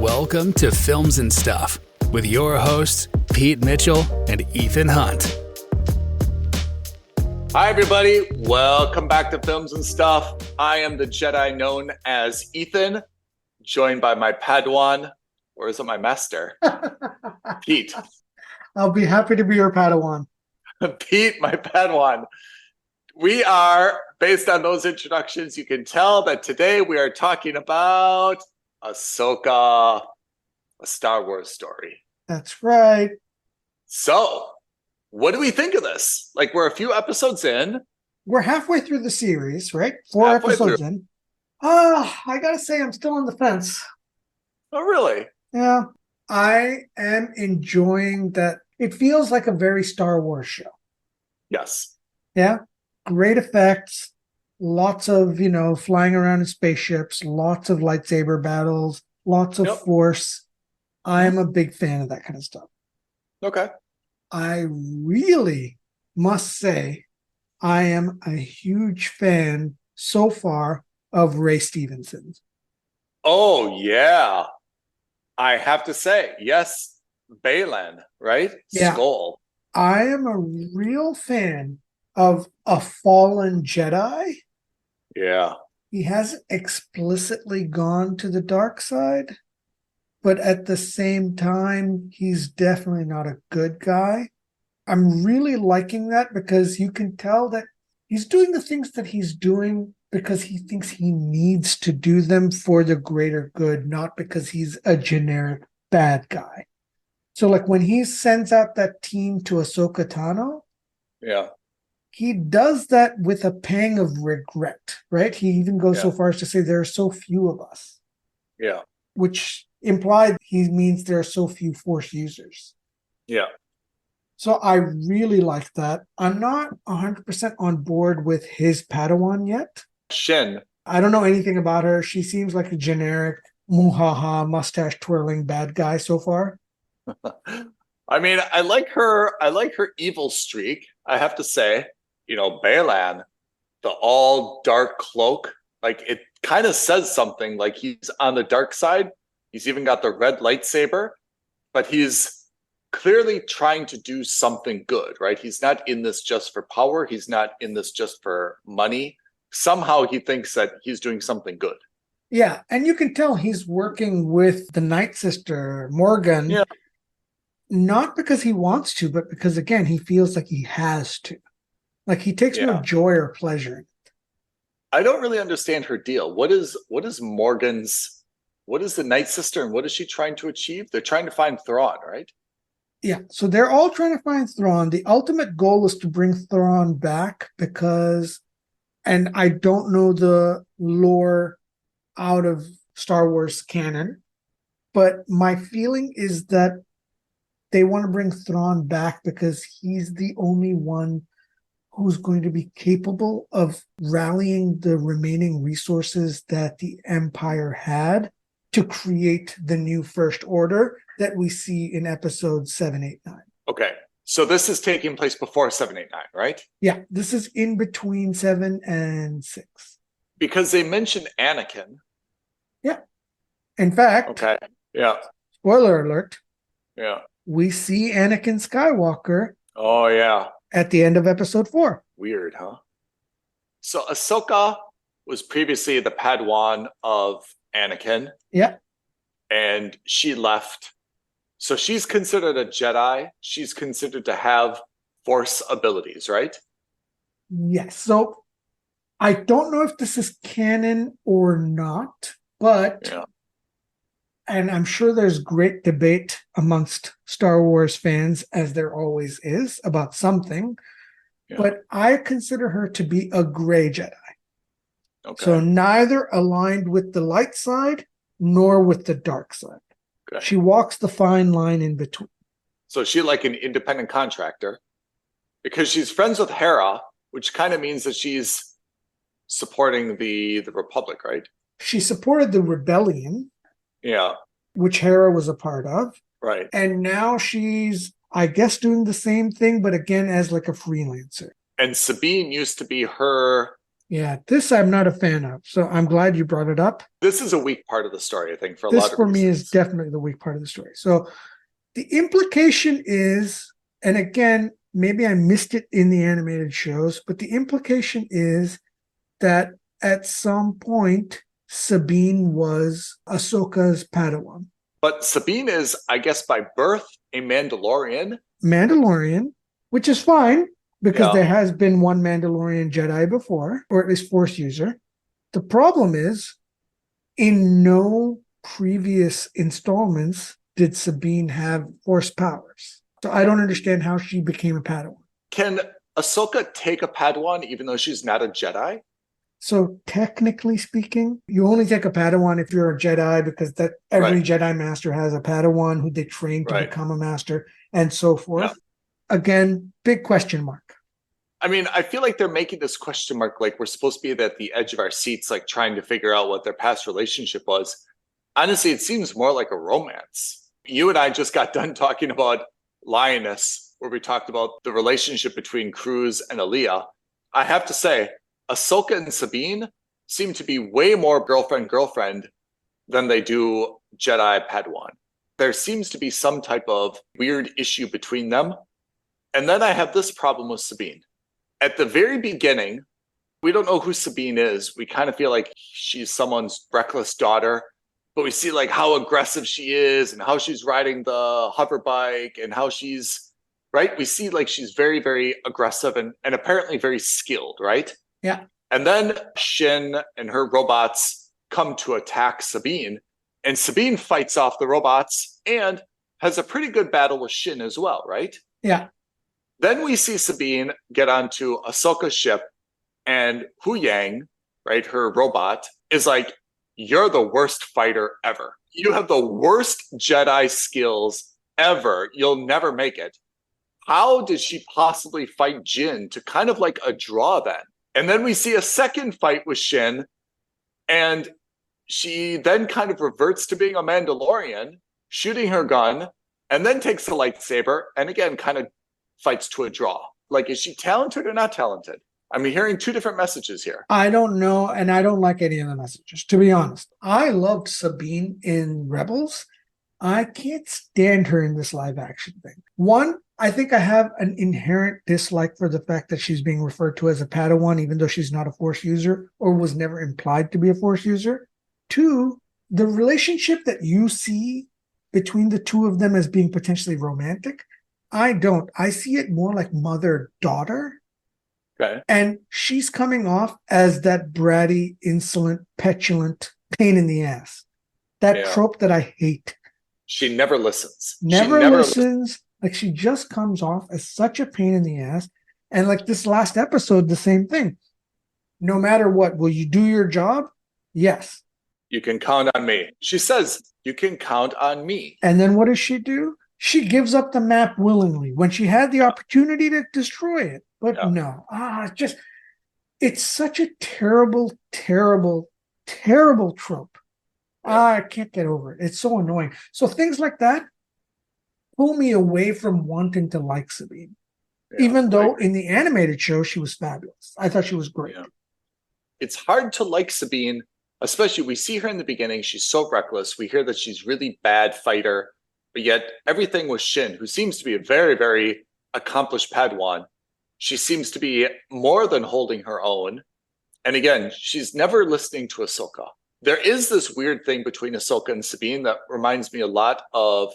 Welcome to Films and Stuff with your hosts, Pete Mitchell and Ethan Hunt. Hi, everybody. Welcome back to Films and Stuff. I am the Jedi known as Ethan, joined by my Padawan, or is it my master? Pete. I'll be happy to be your Padawan. Pete, my Padawan. We are, based on those introductions, you can tell that today we are talking about Ahsoka, a Star Wars story. That's right. So, what do we think of this? Like, we're a few episodes in. We're halfway through the series, right? 4 episodes in. I gotta say, I'm still on the fence. Oh, really? Yeah. I am enjoying that. It feels like a very Star Wars show. Yes. Yeah. Great effects. Lots of, flying around in spaceships. Lots of lightsaber battles. Lots of force. I'm a big fan of that kind of stuff. Okay. I really must say I am a huge fan so far of Ray Stevenson. Oh, yeah. I have to say, yes, Baylan, right? Yeah. Skull. I am a real fan of a fallen Jedi. Yeah. He hasn't explicitly gone to the dark side, but at the same time, he's definitely not a good guy. I'm really liking that because you can tell that he's doing the things that he's doing because he thinks he needs to do them for the greater good, not because he's a generic bad guy. So like when he sends out that team to Ahsoka Tano, Yeah. he does that with a pang of regret, right? He even goes so far as to say there are so few of us. Yeah. Which implied he means there are so few Force users. Yeah. So I really like that. I'm not 100% on board with his Padawan yet. Shin. I don't know anything about her. She seems like a generic muhaha mustache twirling bad guy so far. I mean, I like her evil streak, I have to say. Baylan, the all dark cloak, like it kind of says something like he's on the dark side. He's even got the red lightsaber, but he's clearly trying to do something good, right? He's not in this just for power. He's not in this just for money. Somehow he thinks that he's doing something good. Yeah, and you can tell he's working with the Night Sister, Morgan, not because he wants to, but because, again, he feels like he has to. Like he takes no joy or pleasure in it. I don't really understand her deal. What is Morgan's, what is the Night Sister and what is she trying to achieve? They're trying to find Thrawn, right? Yeah, so they're all trying to find Thrawn. The ultimate goal is to bring Thrawn back because, and I don't know the lore out of Star Wars canon, but my feeling is that they want to bring Thrawn back because he's the only one who's going to be capable of rallying the remaining resources that the Empire had to create the new First Order that we see in episodes 7, 8, 9. Okay. So this is taking place before 7, 8, 9, right? Yeah, this is in between 7 and 6. Because they mentioned Anakin. Yeah. In fact, okay. Yeah. Spoiler alert. Yeah. We see Anakin Skywalker. Oh, yeah. At the end of episode 4. Weird, huh? So Ahsoka was previously the Padawan of Anakin. Yeah. And she left. So she's considered a Jedi. She's considered to have Force abilities, right? Yes. So I don't know if this is canon or not, but and I'm sure there's great debate amongst Star Wars fans, as there always is, about something. Yeah. But I consider her to be a gray Jedi. Okay. So neither aligned with the light side nor with the dark side. Okay. She walks the fine line in between. So she's like an independent contractor because she's friends with Hera, which kind of means that she's supporting the Republic, right? She supported the rebellion. Yeah. Which Hera was a part of. Right. And now she's, I guess, doing the same thing, but again, as like a freelancer. And Sabine used to be her Yeah, this I'm not a fan of. So I'm glad you brought it up. This is a weak part of the story, I think, for a This lot of for me is reasons. definitely the weak part of the story. So the implication is, and again, maybe I missed it in the animated shows, but the implication is that at some point Sabine was Ahsoka's Padawan. But Sabine is, I guess, by birth a Mandalorian. Mandalorian, which is fine because Yeah. there has been one Mandalorian Jedi before, or at least Force user. The problem is, in no previous installments did Sabine have Force powers. So I don't understand how she became a Padawan. Can Ahsoka take a Padawan even though she's not a Jedi? So technically speaking, you only take a Padawan if you're a Jedi, because that every Right. Jedi master has a Padawan who they train to Right. become a master, and so forth. Yeah. Again, big question mark. I mean, I feel like they're making this question mark like we're supposed to be at the edge of our seats, like trying to figure out what their past relationship was. Honestly, it seems more like a romance. You and I just got done talking about Lioness, where we talked about the relationship between Cruz and Aaliyah. I have to say, Ahsoka and Sabine seem to be way more girlfriend than they do Jedi Padawan. There seems to be some type of weird issue between them. And then I have this problem with Sabine. At the very beginning, we don't know who Sabine is. We kind of feel like she's someone's reckless daughter, but we see like how aggressive she is and how she's riding the hover bike and how she's right. We see like she's very, very aggressive and apparently very skilled, right? Yeah. And then Shin and her robots come to attack Sabine, and Sabine fights off the robots and has a pretty good battle with Shin as well, right? Yeah. Then we see Sabine get onto Ahsoka's ship, and Hu Yang, right, her robot, is like, you're the worst fighter ever. You have the worst Jedi skills ever. You'll never make it. How did she possibly fight Jin to kind of like a draw then? And then we see a second fight with Shin, and she then kind of reverts to being a Mandalorian, shooting her gun, and then takes the lightsaber, and again, kind of fights to a draw. Like, is she talented or not talented? I'm hearing two different messages here. I don't know, and I don't like any of the messages, to be honest. I loved Sabine in Rebels. I can't stand her in this live action thing. One, I think I have an inherent dislike for the fact that she's being referred to as a Padawan, even though she's not a Force user or was never implied to be a Force user. Two, the relationship that you see between the two of them as being potentially romantic, I don't. I see it more like mother-daughter. Okay. And she's coming off as that bratty, insolent, petulant pain in the ass. That trope that I hate. She never listens. Never listens. Like, she just comes off as such a pain in the ass. And like this last episode, the same thing. No matter what, will you do your job? Yes. You can count on me. She says, you can count on me. And then what does she do? She gives up the map willingly when she had the opportunity to destroy it. But no, it's such a terrible, terrible, terrible trope. I can't get over it. It's so annoying. So things like that pull me away from wanting to like Sabine. Even though in the animated show, she was fabulous. I thought she was great. Yeah. It's hard to like Sabine, especially we see her in the beginning. She's so reckless. We hear that she's really bad fighter, but yet everything with Shin, who seems to be a very, very accomplished Padawan, she seems to be more than holding her own. And again, she's never listening to Ahsoka. There is this weird thing between Ahsoka and Sabine that reminds me a lot of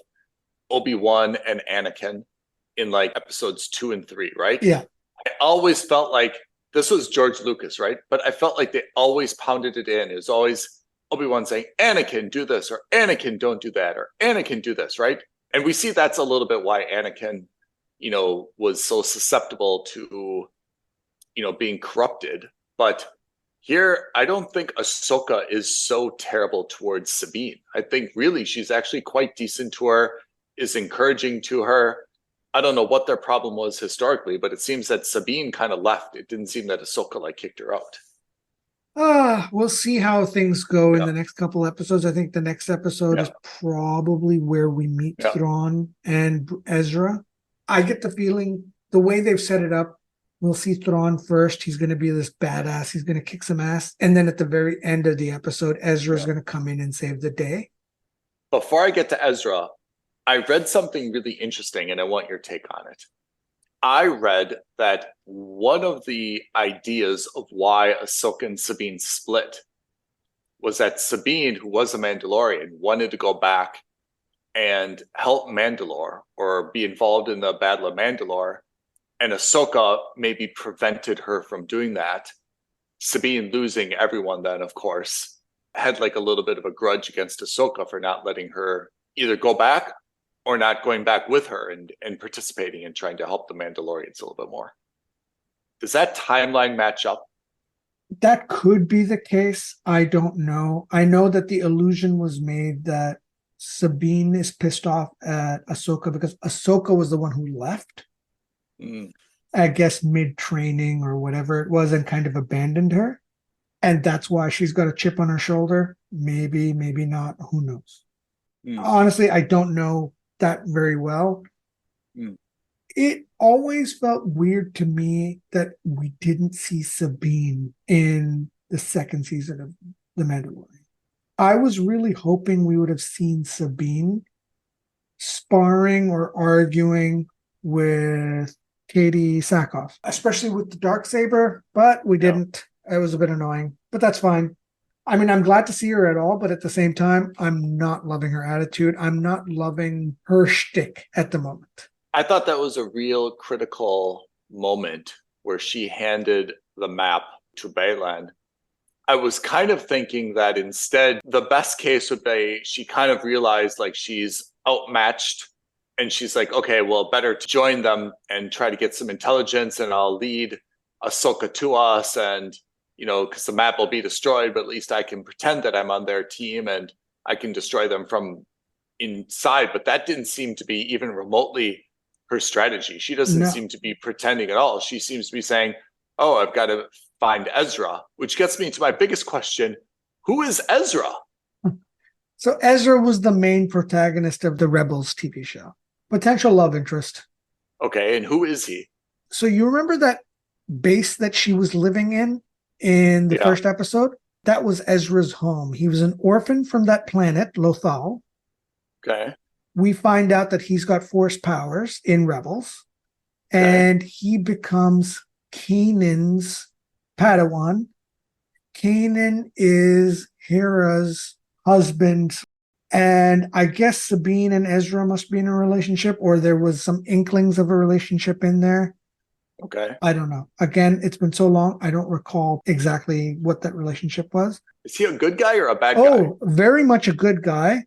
Obi-Wan and Anakin in like episodes 2 and 3, right? Yeah. I always felt like this was George Lucas, right? But I felt like they always pounded it in. It was always Obi-Wan saying, Anakin, do this, or Anakin, don't do that, or Anakin, do this, right? And we see that's a little bit why Anakin, was so susceptible to, being corrupted. But here, I don't think Ahsoka is so terrible towards Sabine. I think really she's actually quite decent to her, is encouraging to her. I don't know what their problem was historically, but it seems that Sabine kind of left. It didn't seem that Ahsoka kicked her out. We'll see how things go in the next couple episodes. I think the next episode is probably where we meet Thrawn and Ezra. I get the feeling the way they've set it up, we'll see Thrawn first. He's going to be this badass. He's going to kick some ass. And then at the very end of the episode, Ezra's going to come in and save the day. Before I get to Ezra, I read something really interesting and I want your take on it. I read that one of the ideas of why Ahsoka and Sabine split was that Sabine, who was a Mandalorian, wanted to go back and help Mandalore or be involved in the Battle of Mandalore, and Ahsoka maybe prevented her from doing that. Sabine, losing everyone then, of course, had like a little bit of a grudge against Ahsoka for not letting her either go back or not going back with her and participating and trying to help the Mandalorians a little bit more. Does that timeline match up? That could be the case. I don't know. I know that the illusion was made that Sabine is pissed off at Ahsoka because Ahsoka was the one who left. I guess mid-training or whatever it was, and kind of abandoned her. And that's why she's got a chip on her shoulder. Maybe, maybe not. Who knows? Honestly, I don't know that very well. It always felt weird to me that we didn't see Sabine in the second season of The Mandalorian. I was really hoping we would have seen Sabine sparring or arguing with Katie Sackhoff, especially with the Darksaber, but we didn't. It was a bit annoying, but that's fine. I mean, I'm glad to see her at all, but at the same time, I'm not loving her attitude. I'm not loving her shtick at the moment. I thought that was a real critical moment where she handed the map to Baylan. I was kind of thinking that instead, the best case would be she kind of realized like she's outmatched and she's like, okay, well, better to join them and try to get some intelligence and I'll lead Ahsoka to us and, you know, because the map will be destroyed, but at least I can pretend that I'm on their team and I can destroy them from inside. But that didn't seem to be even remotely her strategy. She doesn't seem to be pretending at all. She seems to be saying, oh, I've got to find Ezra, which gets me to my biggest question. Who is Ezra? So Ezra was the main protagonist of the Rebels TV show. Potential love interest. Okay, and who is he? So you remember that base that she was living in the first episode? That was Ezra's home. He was an orphan from that planet, Lothal. Okay. We find out that he's got force powers in Rebels. And he becomes Kanan's Padawan. Kanan is Hera's husband. And I guess Sabine and Ezra must be in a relationship, or there was some inklings of a relationship in there. Okay. I don't know. Again, it's been so long, I don't recall exactly what that relationship was. Is he a good guy or a bad guy? Oh, very much a good guy.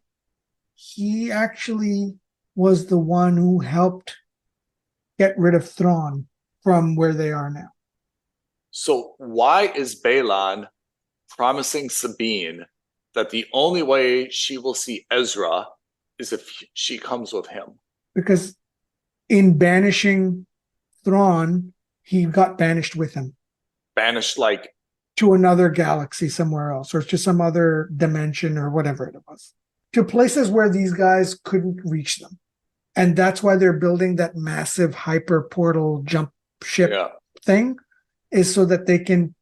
He actually was the one who helped get rid of Thrawn from where they are now. So why is Baylan promising Sabine that the only way she will see Ezra is if she comes with him? Because in banishing Thrawn, he got banished with him. Banished like? To another galaxy somewhere else, or to some other dimension or whatever it was. To places where these guys couldn't reach them. And that's why they're building that massive hyper portal jump ship thing, is so that they can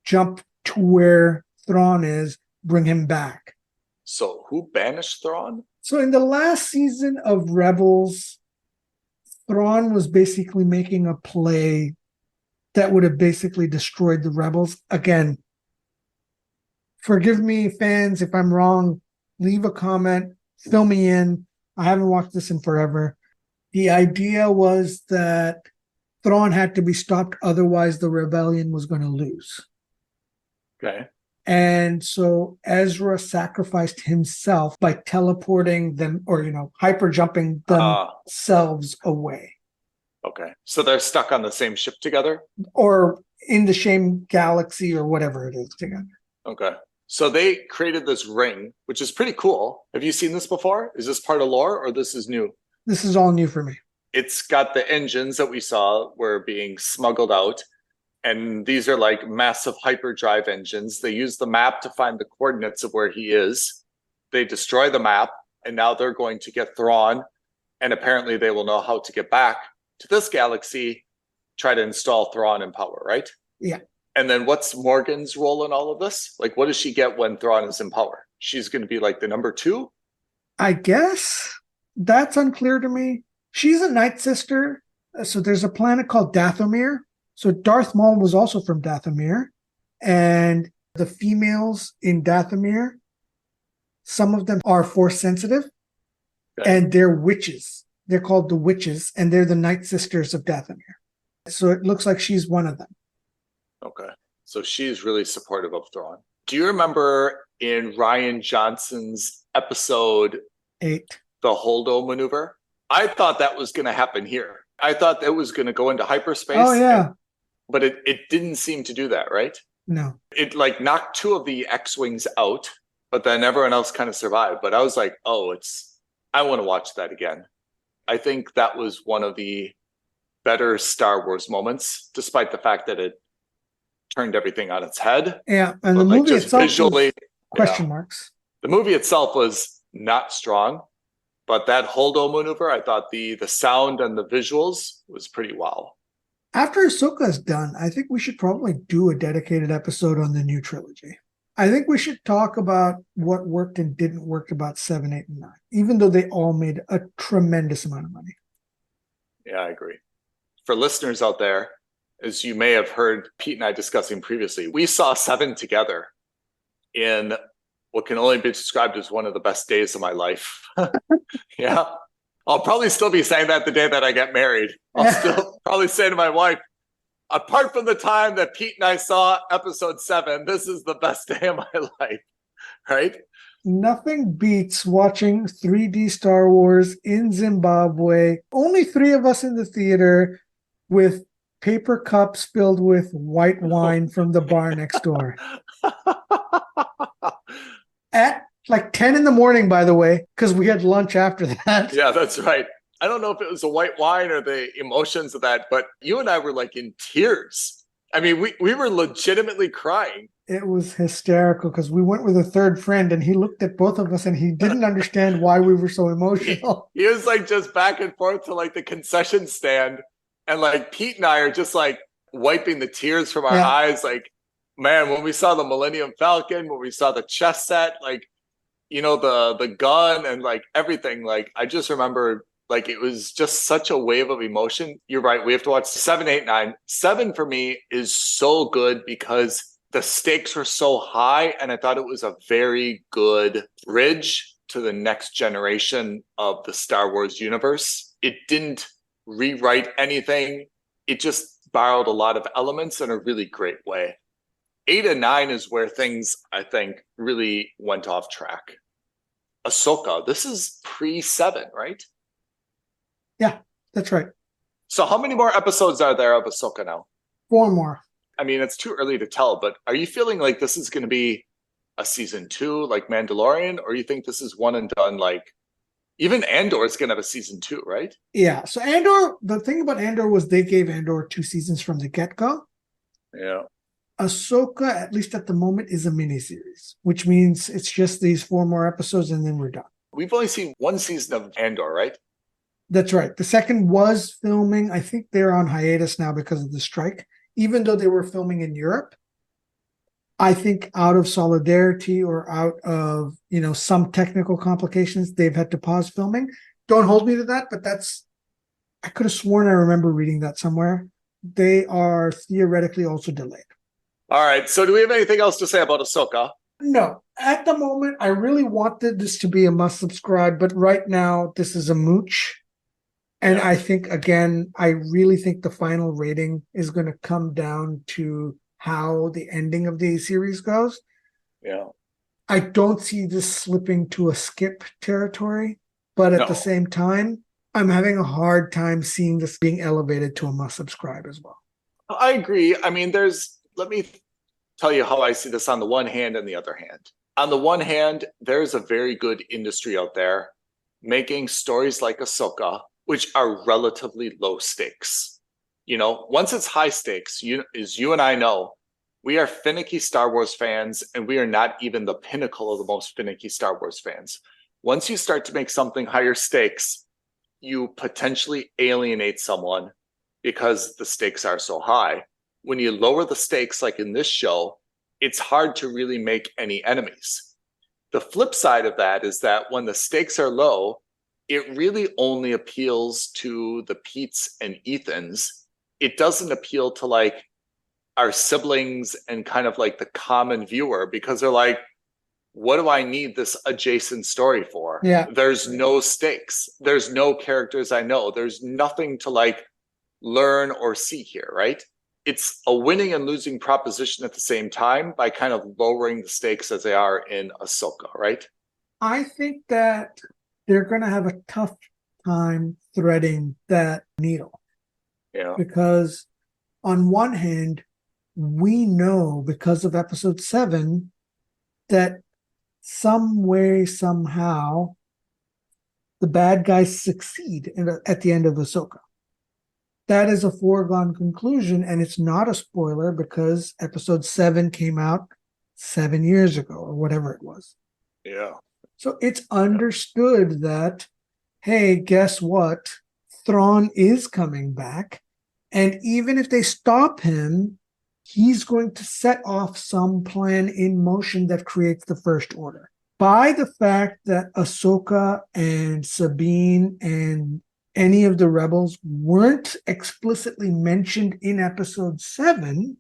jump to where Thrawn is, bring him back. So who banished Thrawn? So in the last season of Rebels, Thrawn was basically making a play that would have basically destroyed the Rebels. Again, forgive me, fans, if I'm wrong. Leave a comment, fill me in. I haven't watched this in forever. The idea was that Thrawn had to be stopped, otherwise the rebellion was going to lose. Okay. And so Ezra sacrificed himself by teleporting them, or, hyper jumping themselves away. Okay. So they're stuck on the same ship together? Or in the same galaxy or whatever it is together. Okay. So they created this ring, which is pretty cool. Have you seen this before? Is this part of lore or this is new? This is all new for me. It's got the engines that we saw were being smuggled out. And these are like massive hyperdrive engines. They use the map to find the coordinates of where he is. They destroy the map, and now they're going to get Thrawn. And apparently they will know how to get back to this galaxy try to install Thrawn in power, right? Yeah. And then what's Morgan's role in all of this? Like, what does she get when Thrawn is in power? She's going to be like the number 2? I guess that's unclear to me. She's a Night Sister. So there's a planet called Dathomir. So Darth Maul was also from Dathomir. And the females in Dathomir, some of them are Force sensitive. Okay. And they're witches. They're called the Witches, and they're the Night Sisters of Dathomir. So it looks like she's one of them. Okay. So she's really supportive of Thrawn. Do you remember in Rian Johnson's episode 8, the Holdo maneuver? I thought that was going to happen here. I thought that was going to go into hyperspace. Oh, yeah. But it didn't seem to do that, right? No. It like knocked 2 of the X-Wings out, but then everyone else kind of survived. But I was like, I want to watch that again. I think that was one of the better Star Wars moments, despite the fact that it turned everything on its head. Yeah, and the movie itself visually, question marks. The movie itself was not strong, but that Holdo maneuver, I thought the sound and the visuals was pretty wow. After Ahsoka is done, I think we should probably do a dedicated episode on the new trilogy. I think we should talk about what worked and didn't work about 7, 8, and 9, even though they all made a tremendous amount of money. Yeah, I agree. For listeners out there, as you may have heard Pete and I discussing previously, we saw 7 together in what can only be described as one of the best days of my life. Yeah. I'll probably still be saying that the day that I get married. I'll still probably say to my wife, apart from the time that Pete and I saw episode 7, this is the best day of my life, right? Nothing beats watching 3D Star Wars in Zimbabwe. Only 3 of us in the theater with paper cups filled with white wine from the bar next door. At like 10 in the morning, by the way, because we had lunch after that. Yeah, that's right. I don't know if it was the white wine or the emotions of that, but you and I were like in tears. I mean, we were legitimately crying. It was hysterical because we went with a third friend and he looked at both of us and he didn't understand why we were so emotional. He was like just back and forth to like the concession stand. And like Pete and I are just like wiping the tears from our eyes. Like, man, when we saw the Millennium Falcon, when we saw the chess set, like, you know, the gun and like everything, like I just remember like it was just such a wave of emotion. You're right. We have to watch 7, 8, 9. 7 for me is so good because the stakes were so high. And I thought it was a very good bridge to the next generation of the Star Wars universe. It didn't rewrite anything. It just borrowed a lot of elements in a really great way. 8 and 9 is where things, I think, really went off track. Ahsoka, this is pre-7, right? Yeah, that's right. So how many more episodes are there of Ahsoka now? 4 more. I mean, it's too early to tell, but are you feeling like this is going to be a season 2 like Mandalorian, or you think this is one and done like even Andor is going to have a season 2, right? Yeah. So Andor, the thing about Andor was they gave Andor 2 seasons from the get-go. Yeah. Ahsoka, at least at the moment, is a miniseries, which means it's just these 4 more episodes and then we're done. We've only seen 1 season of Andor, right? That's right. The second was filming. I think they're on hiatus now because of the strike, even though they were filming in Europe. I think out of solidarity or out of, you know, some technical complications, they've had to pause filming. Don't hold me to that, but I could have sworn I remember reading that somewhere. They are theoretically also delayed. All right. So do we have anything else to say about Ahsoka? No. At the moment, I really wanted this to be a must subscribe, but right now this is a mooch. And I think, again, I really think the final rating is going to come down to how the ending of the series goes. Yeah. I don't see this slipping to a skip territory, but at the same time, I'm having a hard time seeing this being elevated to a must subscribe as well. I agree. I mean, let me tell you how I see this on the one hand and the other hand. On the one hand, there's a very good industry out there making stories like Ahsoka, which are relatively low stakes. You know, once it's high stakes, as you and I know, we are finicky Star Wars fans, and we are not even the pinnacle of the most finicky Star Wars fans. Once you start to make something higher stakes, you potentially alienate someone because the stakes are so high. When you lower the stakes, like in this show, it's hard to really make any enemies. The flip side of that is that when the stakes are low, it really only appeals to the Petes and Ethans. It doesn't appeal to like our siblings and kind of like the common viewer, because they're like, what do I need this adjacent story for? Yeah. There's no stakes. There's no characters I know. There's nothing to like learn or see here, right? It's a winning and losing proposition at the same time by kind of lowering the stakes as they are in Ahsoka, right? I think that they're going to have a tough time threading that needle. Yeah. Because on one hand, we know because of episode 7 that some way, somehow, the bad guys succeed at the end of Ahsoka. That is a foregone conclusion, and it's not a spoiler because episode 7 came out 7 years ago or whatever it was. Yeah. So it's understood that, hey, guess what? Thrawn is coming back. And even if they stop him, he's going to set off some plan in motion that creates the First Order. By the fact that Ahsoka and Sabine and any of the rebels weren't explicitly mentioned in episode 7,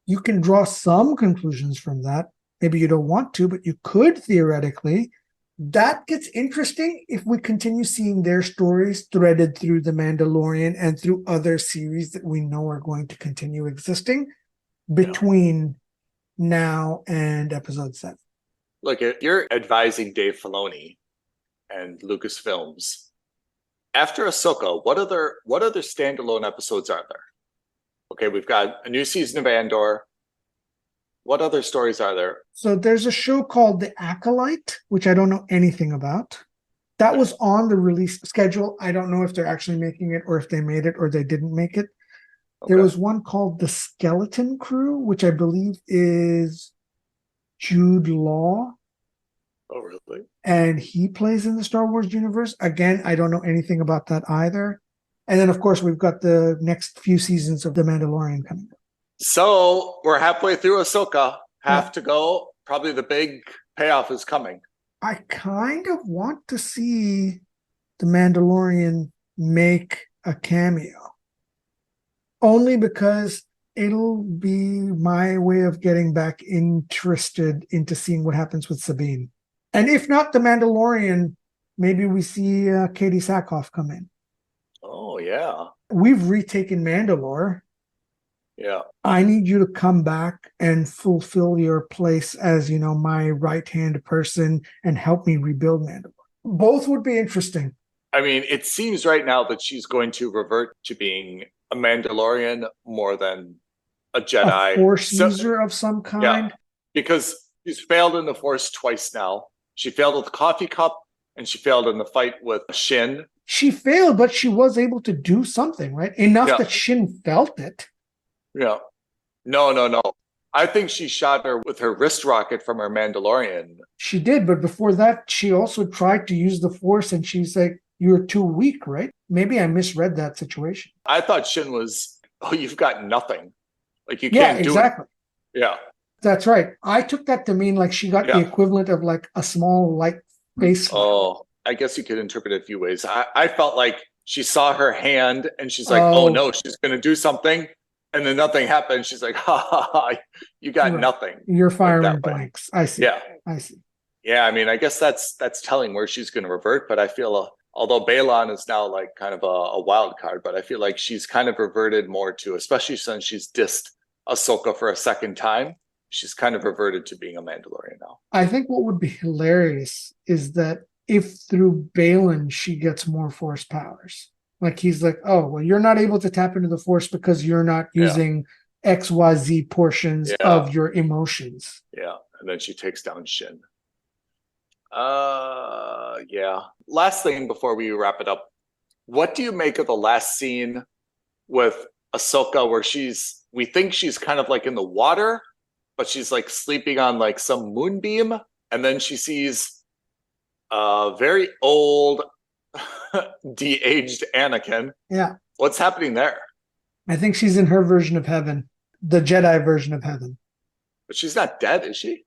you can draw some conclusions from that. Maybe you don't want to, but you could theoretically. That gets interesting if we continue seeing their stories threaded through The Mandalorian and through other series that we know are going to continue existing between now and episode 7. Look, you're advising Dave Filoni and Lucasfilms. After Ahsoka, what other standalone episodes are there? Okay, we've got a new season of Andor. What other stories are there? So there's a show called The Acolyte, which I don't know anything about. That was on the release schedule. I don't know if they're actually making it or if they made it or they didn't make it. Okay. There was one called The Skeleton Crew, which I believe is Jude Law. Oh, really? And he plays in the Star Wars universe. Again, I don't know anything about that either. And then, of course, we've got the next few seasons of The Mandalorian coming up. So we're halfway through Ahsoka. Have to go. Probably the big payoff is coming. I kind of want to see The Mandalorian make a cameo. Only because it'll be my way of getting back interested into seeing what happens with Sabine. And if not The Mandalorian, maybe we see Katie Sackhoff come in. Oh, yeah. We've retaken Mandalore. Yeah. I need you to come back and fulfill your place as, my right-hand person and help me rebuild Mandalore. Both would be interesting. I mean, it seems right now that she's going to revert to being a Mandalorian more than a Jedi. A Force user of some kind. Yeah, because she's failed in the Force twice now. She failed with the coffee cup, and she failed in the fight with Shin. She failed, but she was able to do something, right? Enough that Shin felt it. Yeah. No. I think she shot her with her wrist rocket from her Mandalorian. She did, but before that, she also tried to use the Force, and she's like, you're too weak, right? Maybe I misread that situation. I thought Shin was, you've got nothing. Like, you can't do it. Exactly. Yeah. That's right. I took that to mean like she got the equivalent of like a small light face. Oh, I guess you could interpret it a few ways. I felt like she saw her hand and she's like, oh no, she's going to do something. And then nothing happened. She's like, ha, you got nothing. You're firing blanks. I see. Yeah. I see. Yeah, I mean, I guess that's telling where she's going to revert. But I feel, although Balon is now like kind of a wild card, but I feel like she's kind of reverted more to, especially since she's dissed Ahsoka for a second time, she's kind of reverted to being a Mandalorian now. I think what would be hilarious is that if through Balon she gets more Force powers. Like he's like, oh, well, you're not able to tap into the Force because you're not using XYZ portions of your emotions. Yeah, and then she takes down Shin. Yeah. Last thing before we wrap it up. What do you make of the last scene with Ahsoka where we think she's kind of like in the water, but she's like sleeping on like some moonbeam, and then she sees a very old de-aged Anakin. Yeah. What's happening there? I think she's in her version of heaven, the Jedi version of heaven. But she's not dead, is she?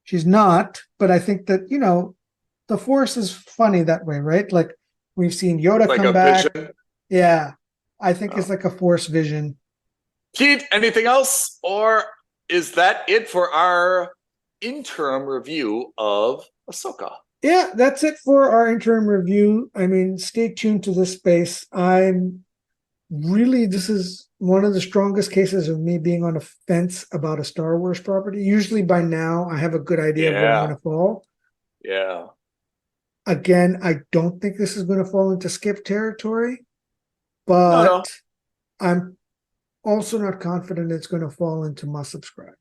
She's not, but I think that, the Force is funny that way, right? Like we've seen Yoda Like come a back. vision? Yeah. I think it's like a Force vision. Keith, anything else? Or is that it for our interim review of Ahsoka? Yeah, that's it for our interim review. I mean, stay tuned to this space. This is one of the strongest cases of me being on a fence about a Star Wars property. Usually by now, I have a good idea of where I'm going to fall. Yeah. Again, I don't think this is going to fall into skip territory, but No. I'm also not confident it's going to fall into must subscribe.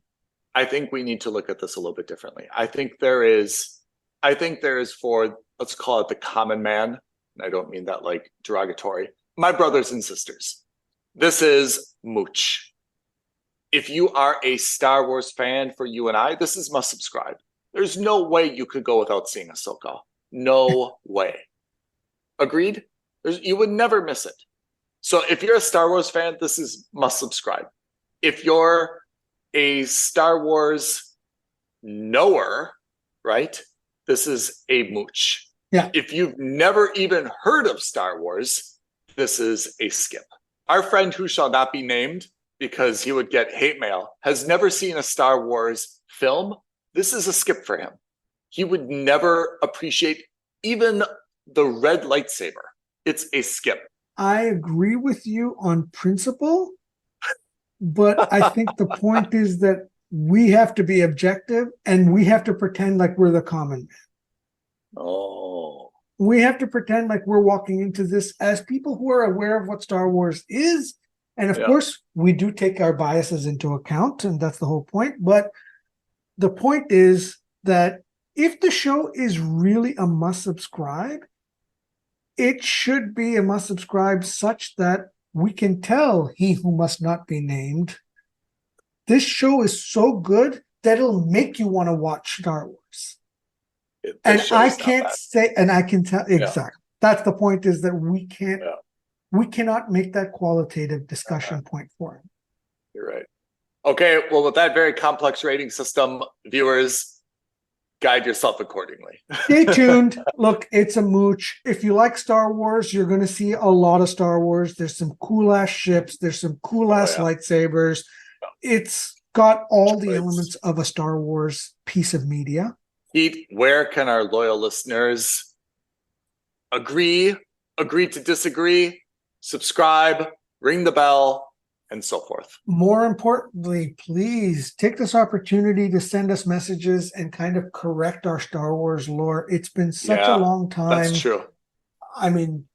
I think we need to look at this a little bit differently. I think there is for, let's call it the common man, and I don't mean that like derogatory, my brothers and sisters. This is mooch. If you are a Star Wars fan, for you and I, this is must subscribe. There's no way you could go without seeing Ahsoka. No way. Agreed? You would never miss it. So if you're a Star Wars fan, this is must subscribe. If you're a Star Wars knower, right? This is a mooch. Yeah. If you've never even heard of Star Wars, this is a skip. Our friend who shall not be named, because he would get hate mail, has never seen a Star Wars film. This is a skip for him. He would never appreciate even the red lightsaber. It's a skip. I agree with you on principle, but I think the point is that we have to be objective and we have to pretend like we're the common man. Oh. We have to pretend like we're walking into this as people who are aware of what Star Wars is. And of course, we do take our biases into account, and that's the whole point. But the point is that if the show is really a must subscribe, it should be a must subscribe such that we can tell he who must not be named, this show is so good that it'll make you want to watch Star Wars. And I can't say, and I can tell exactly. That's the point, is that we cannot make that qualitative discussion point for him. You're right. Okay, well, with that very complex rating system, viewers, guide yourself accordingly. Stay tuned. Look, it's a mooch. If you like Star Wars, you're going to see a lot of Star Wars. There's some cool ass ships. There's some cool ass lightsabers. It's got all the elements of a Star Wars piece of media. Pete, where can our loyal listeners agree to disagree, subscribe, ring the bell, and so forth? More importantly, please take this opportunity to send us messages and kind of correct our Star Wars lore. It's been such a long time. That's true. I mean,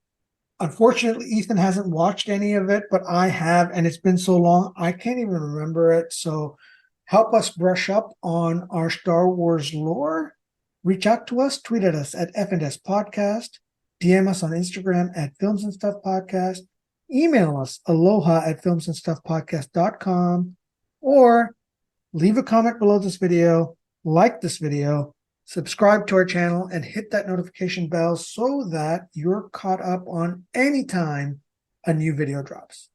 unfortunately, Ethan hasn't watched any of it, but I have, and it's been so long, I can't even remember it. So help us brush up on our Star Wars lore. Reach out to us, tweet at us at F&S Podcast, DM us on Instagram at Films and Stuff Podcast, email us aloha at filmsandstuffpodcast.com, or leave a comment below this video, like this video, subscribe to our channel, and hit that notification bell so that you're caught up on any time a new video drops.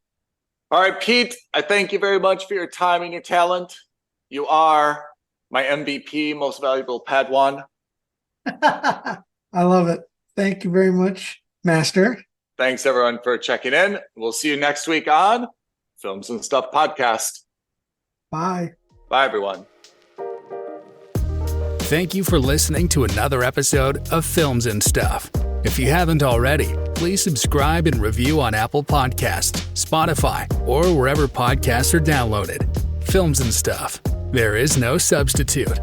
All right, Pete, I thank you very much for your time and your talent. You are my MVP, most valuable Padawan. I love it. Thank you very much, Master. Thanks, everyone, for checking in. We'll see you next week on Films and Stuff Podcast. Bye. Bye, everyone. Thank you for listening to another episode of Films and Stuff. If you haven't already, please subscribe and review on Apple Podcasts, Spotify, or wherever podcasts are downloaded. Films and Stuff. There is no substitute.